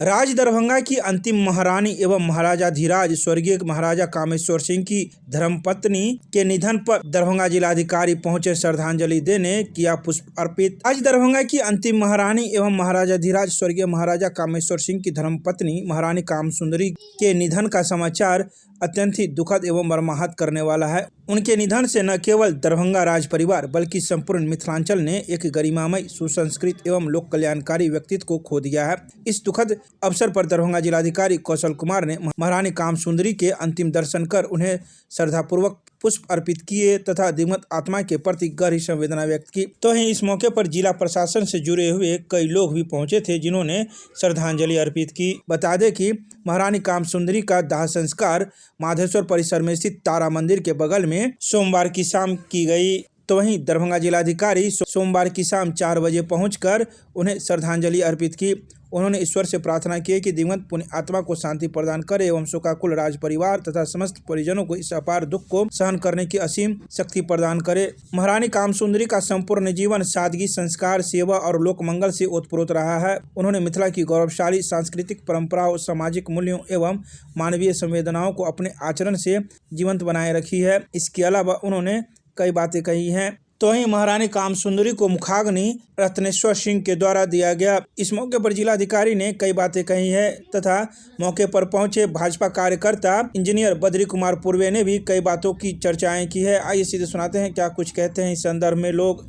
राज दरभंगा की अंतिम महारानी एवं महाराजाधिराज स्वर्गीय महाराजा कामेश्वर सिंह की धर्मपत्नी के निधन पर दरभंगा जिलाधिकारी पहुंचे, श्रद्धांजलि देने किया पुष्प अर्पित। आज दरभंगा की अंतिम महारानी एवं महाराजाधिराज स्वर्गीय महाराजा कामेश्वर सिंह की धर्मपत्नी महारानी कामसुंदरी के निधन का समाचार अत्यंत ही दुखद एवं मर्माहत करने वाला है। उनके निधन से न केवल दरभंगा राज परिवार बल्कि संपूर्ण मिथिलांचल ने एक गरिमामय, सुसंस्कृत एवं लोक कल्याणकारी व्यक्तित्व को खो दिया है। इस दुखद अवसर पर दरभंगा जिलाधिकारी कौशल कुमार ने महारानी कामसुंदरी के अंतिम दर्शन कर उन्हें श्रद्धापूर्वक पुष्प अर्पित किए तथा दिवंगत आत्मा के प्रति गहरी संवेदना व्यक्त की। तो ही इस मौके पर जिला प्रशासन से जुड़े हुए कई लोग भी पहुंचे थे, जिन्होंने श्रद्धांजलि अर्पित की। बता दें कि महारानी कामसुंदरी का दाह संस्कार माधेश्वर परिसर में स्थित तारा मंदिर के बगल में सोमवार की शाम की गई। तो वहीं दरभंगा जिलाधिकारी सोमवार की शाम 4 बजे पहुंचकर उन्हें श्रद्धांजलि अर्पित की। उन्होंने ईश्वर से प्रार्थना की कि दिवंगत पुण्य आत्मा को शांति प्रदान करे एवं शोकाकुल राज परिवार तथा समस्त परिजनों को इस अपार दुख को सहन करने की असीम शक्ति प्रदान करे। महारानी कामसुंदरी का संपूर्ण जीवन सादगी, संस्कार, सेवा और लोक मंगल से ओतप्रोत रहा है। उन्होंने मिथिला की गौरवशाली सांस्कृतिक परंपराओं, सामाजिक मूल्यों एवं मानवीय संवेदनाओं को अपने आचरण से जीवंत बनाए रखी है। इसके अलावा उन्होंने कई बातें कही हैं। तो ही महारानी कामसुंदरी को मुखाग्नि रत्नेश्वर सिंह के द्वारा दिया गया। इस मौके पर जिलाधिकारी ने कई बातें कही है तथा मौके पर पहुंचे भाजपा कार्यकर्ता इंजीनियर बद्री कुमार पूर्वे ने भी कई बातों की चर्चाएं की है। आइए सीधे सुनाते हैं क्या कुछ कहते हैं इस संदर्भ में लोग।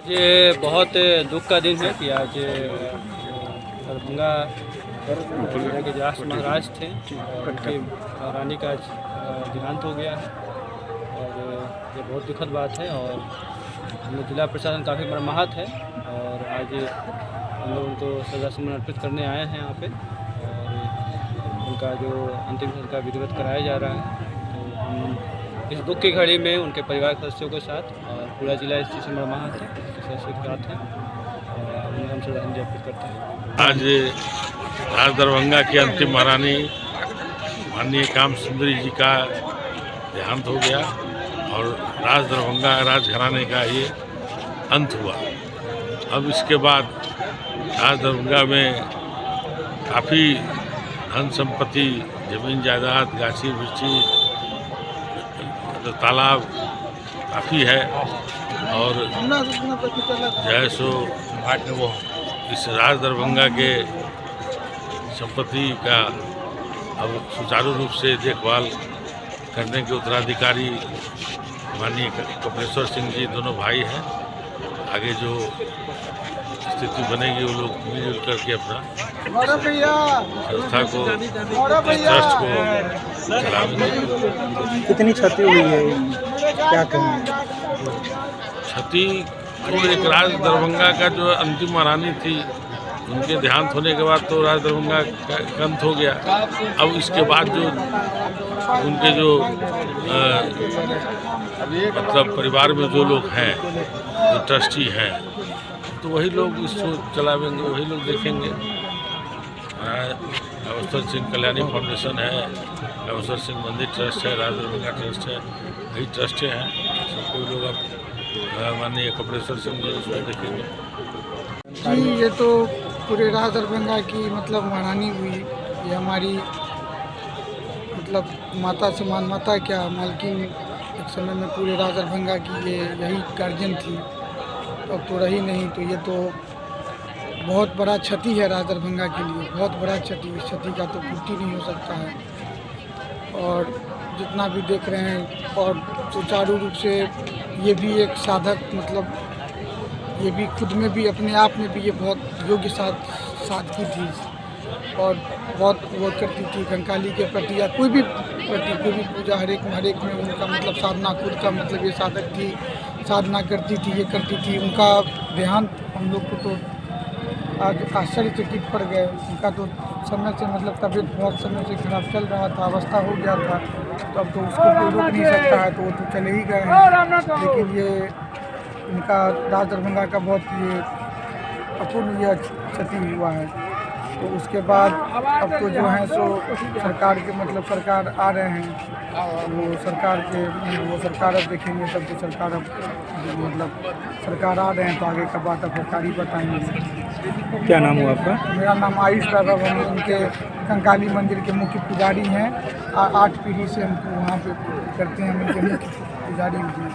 ये बहुत दुख का दिन है कि आज दरभंगा के जो महाराज थे उनकी रानी का देहांत हो गया है और ये बहुत दुखद बात है और जिला प्रशासन काफ़ी मर्माहत है और आज हम लोग उनको श्रद्धासुमन अर्पित करने आए हैं यहाँ पे और उनका जो अंतिम संस्कार विधिवत कराया जा रहा है। तो हम इस दुख की घड़ी में उनके परिवार के सदस्यों के साथ और पूरा जिला इस चीज़ से मर्माहत है, सदस्यों के साथ हैं और उन्हें हम श्रद्धांजलि अर्पित करते हैं। आज दरभंगा की अंतिम महारानी माननीय कामसुंदरी जी का देहांत हो गया और राज दरभंगा राजघराने का ये अंत हुआ। अब इसके बाद राज दरभंगा में काफ़ी धन संपत्ति, जमीन जायदाद, गाछी बिछी, तालाब काफ़ी है और जो है सो वो इस राज दरभंगा के संपत्ति का अब सुचारू रूप से देखभाल करने के उत्तराधिकारी माननीय कपिलेश्वर सिंह जी दोनों भाई हैं। आगे जो स्थिति बनेगी वो लोग मिलजुल करके अपना संस्था को, ट्रस्ट को चलाएंगे। कितनी क्षति हुई है, क्या कहें? क्षति तो एक राज दरभंगा का जो अंतिम महारानी थी उनके देहांत होने के बाद तो राज दरभंगा का अंत हो गया। अब इसके बाद जो उनके जो मतलब परिवार में जो लोग हैं, जो ट्रस्टी हैं, तो वही लोग इसको चलावेंगे, वही लोग देखेंगे। कामेश्वर सिंह कल्याणी फाउंडेशन है, कामेश्वर सिंह मंदिर ट्रस्ट है, राज दरभंगा ट्रस्ट है, वही ट्रस्टें हैं। सब कोई लोग अब माननीय कपिलेश्वर सिंह जी उसमें देखेंगे। जी, ये तो पूरे राज दरभंगा की मतलब महारानी हुई। ये हमारी मतलब माता समान, माता क्या मालकिन एक समय में पूरे राज दरभंगा की ये यही गार्जियन थी। अब तो रही नहीं, तो ये तो बहुत बड़ा क्षति है राज दरभंगा के लिए, बहुत बड़ा क्षति। इस क्षति का तो पूर्ति नहीं हो सकता है। और जितना भी देख रहे हैं और सुचारू रूप से ये भी एक साधक, मतलब ये भी खुद में भी अपने आप में भी ये बहुत योग्य साधकी थी और बहुत वो करती थी कंकाली के प्रति या कोई भी प्रति, कोई भी पूजा हर एक में उनका मतलब साधना, खुद का मतलब ये साधक थी, साधना करती थी, ये करती थी। उनका देहांत हम लोग को तो आज आश्चर्यचकित पड़ गए। उनका तो समय से मतलब तबीयत बहुत समय से खराब चल रहा था, अवस्था हो गया था, तो अब तो उसको कोई रोक नहीं सकता है, तो वो तो चले ही गए हैं। लेकिन ये इनका राज दरभंगा का बहुत ये अपूर्णीय क्षति हुआ है। तो उसके बाद अब तो जो है सो सरकार के मतलब सरकार आ रहे हैं, वो सरकार के वो सरकार अब देखेंगे सब। तो सरकार अब मतलब सरकार आ रहे हैं तो आगे का बात अब सरकार ही बताएंगे। क्या नाम हुआ आपका? मेरा नाम आयुष यादव, हम उनके कंकाली मंदिर के मुख्य पुजारी हैं। 8 पीढ़ी से हम वहाँ पे करते हैं, हम उनके मुख्य पुजारी भी हैं।